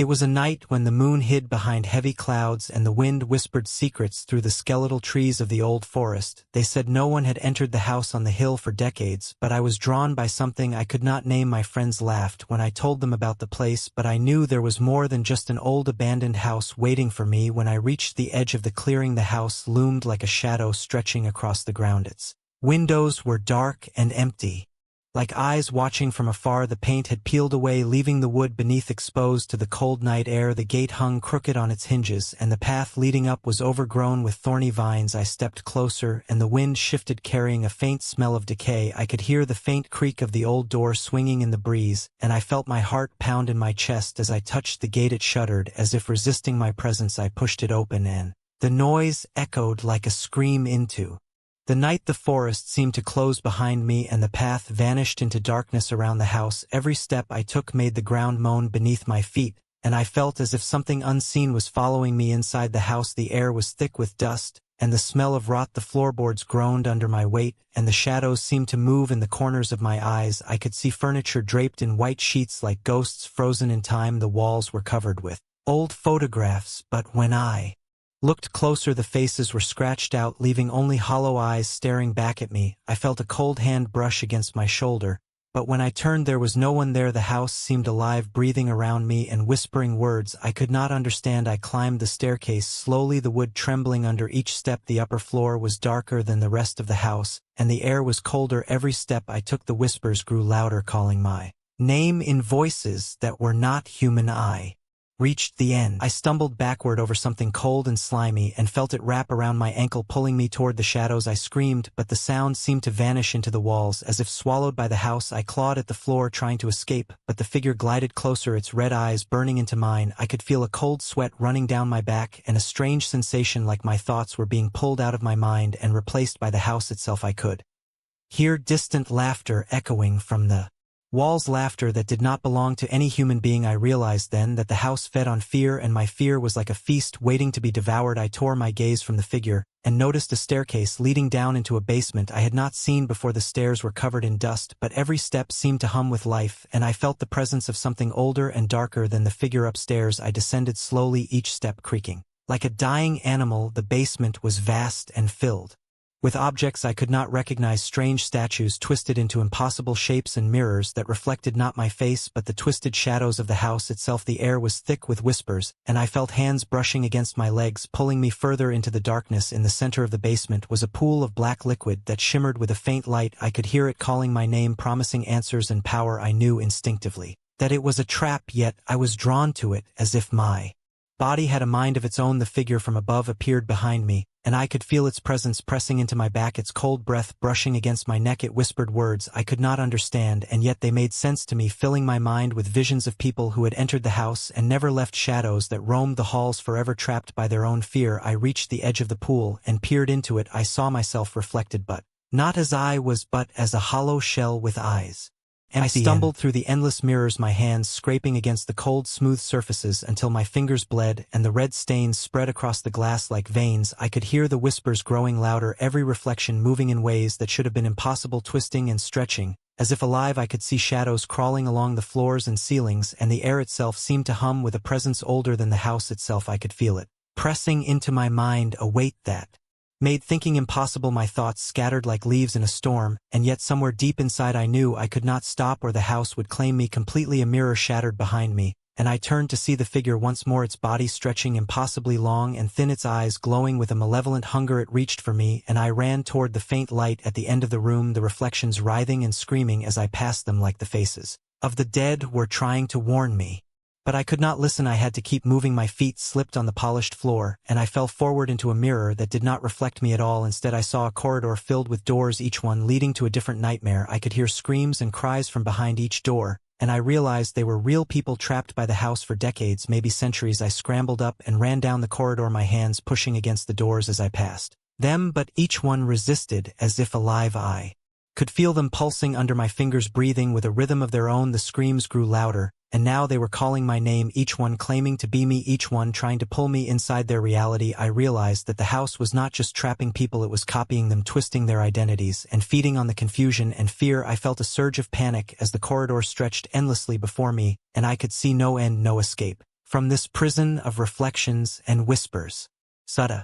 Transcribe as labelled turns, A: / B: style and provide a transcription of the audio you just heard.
A: It was a night when the moon hid behind heavy clouds and the wind whispered secrets through the skeletal trees of the old forest. They said no one had entered the house on the hill for decades, but I was drawn by something I could not name. My friends laughed when I told them about the place, but I knew there was more than just an old abandoned house waiting for me. When I reached the edge of the clearing, the house loomed like a shadow stretching across the ground. Its windows were dark and empty. Like eyes watching from afar, the paint had peeled away, leaving the wood beneath exposed to the cold night air. The gate hung crooked on its hinges, and the path leading up was overgrown with thorny vines. I stepped closer, and the wind shifted, carrying a faint smell of decay. I could hear the faint creak of the old door swinging in the breeze, and I felt my heart pound in my chest as I touched the gate. It shuddered, as if resisting my presence. I pushed it open, and the noise echoed like a scream into the night. The forest seemed to close behind me, and the path vanished into darkness around the house. Every step I took made the ground moan beneath my feet, and I felt as if something unseen was following me inside the house. The air was thick with dust, and the smell of rot. The floorboards groaned under my weight, and the shadows seemed to move in the corners of my eyes. I could see furniture draped in white sheets like ghosts frozen in time. The walls were covered with old photographs, but when I looked closer, the faces were scratched out, leaving only hollow eyes staring back at me. I felt a cold hand brush against my shoulder, but when I turned there was no one there. The house seemed alive, breathing around me and whispering words I could not understand. I climbed the staircase slowly, the wood trembling under each step. The upper floor was darker than the rest of the house, and the air was colder. Every step I took, the whispers grew louder, calling my name in voices that were not human. I reached the end. I stumbled backward over something cold and slimy and felt it wrap around my ankle, pulling me toward the shadows. I screamed, but the sound seemed to vanish into the walls, as if swallowed by the house. I clawed at the floor, trying to escape, but the figure glided closer, its red eyes burning into mine. I could feel a cold sweat running down my back and a strange sensation like my thoughts were being pulled out of my mind and replaced by the house itself. I could hear distant laughter echoing from the walls, laughter that did not belong to any human being. I realized then that the house fed on fear, and my fear was like a feast waiting to be devoured. I tore my gaze from the figure and noticed a staircase leading down into a basement I had not seen before. The stairs were covered in dust, but every step seemed to hum with life, and I felt the presence of something older and darker than the figure upstairs. I descended slowly, each step creaking like a dying animal. The basement was vast and filled with objects I could not recognize, strange statues twisted into impossible shapes and mirrors that reflected not my face but the twisted shadows of the house itself. The air was thick with whispers, and I felt hands brushing against my legs, pulling me further into the darkness. In the center of the basement was a pool of black liquid that shimmered with a faint light. I could hear it calling my name, promising answers and power. I knew instinctively that it was a trap, yet I was drawn to it as if my body had a mind of its own. The figure from above appeared behind me, and I could feel its presence pressing into my back, its cold breath brushing against my neck. It whispered words I could not understand, and yet they made sense to me, filling my mind with visions of people who had entered the house and never left, shadows that roamed the halls forever, trapped by their own fear. I reached the edge of the pool and peered into it. I saw myself reflected, but not as I was, but as a hollow shell with eyes. I stumbled through the endless mirrors, my hands scraping against the cold, smooth surfaces until my fingers bled and the red stains spread across the glass like veins. I could hear the whispers growing louder, every reflection moving in ways that should have been impossible, twisting and stretching. As if alive, I could see shadows crawling along the floors and ceilings, and the air itself seemed to hum with a presence older than the house itself. I could feel it pressing into my mind, a weight that made thinking impossible. My thoughts scattered like leaves in a storm, and yet somewhere deep inside I knew I could not stop or the house would claim me completely. A mirror shattered behind me, and I turned to see the figure once more, its body stretching impossibly long and thin, its eyes glowing with a malevolent hunger. It reached for me, and I ran toward the faint light at the end of the room, the reflections writhing and screaming as I passed them like the faces of the dead were trying to warn me. But I could not listen. I had to keep moving. My feet slipped on the polished floor, and I fell forward into a mirror that did not reflect me at all. Instead, I saw a corridor filled with doors, each one leading to a different nightmare. I could hear screams and cries from behind each door, and I realized they were real people trapped by the house for decades, maybe centuries. I scrambled up and ran down the corridor, my hands pushing against the doors as I passed them, but each one resisted as if alive. I could feel them pulsing under my fingers, breathing with a rhythm of their own. The screams grew louder, and now they were calling my name, each one claiming to be me, each one trying to pull me inside their reality. I realized that the house was not just trapping people, it was copying them, twisting their identities, and feeding on the confusion and fear. I felt a surge of panic as the corridor stretched endlessly before me, and I could see no end, no escape. from this prison of reflections and whispers. Sutta.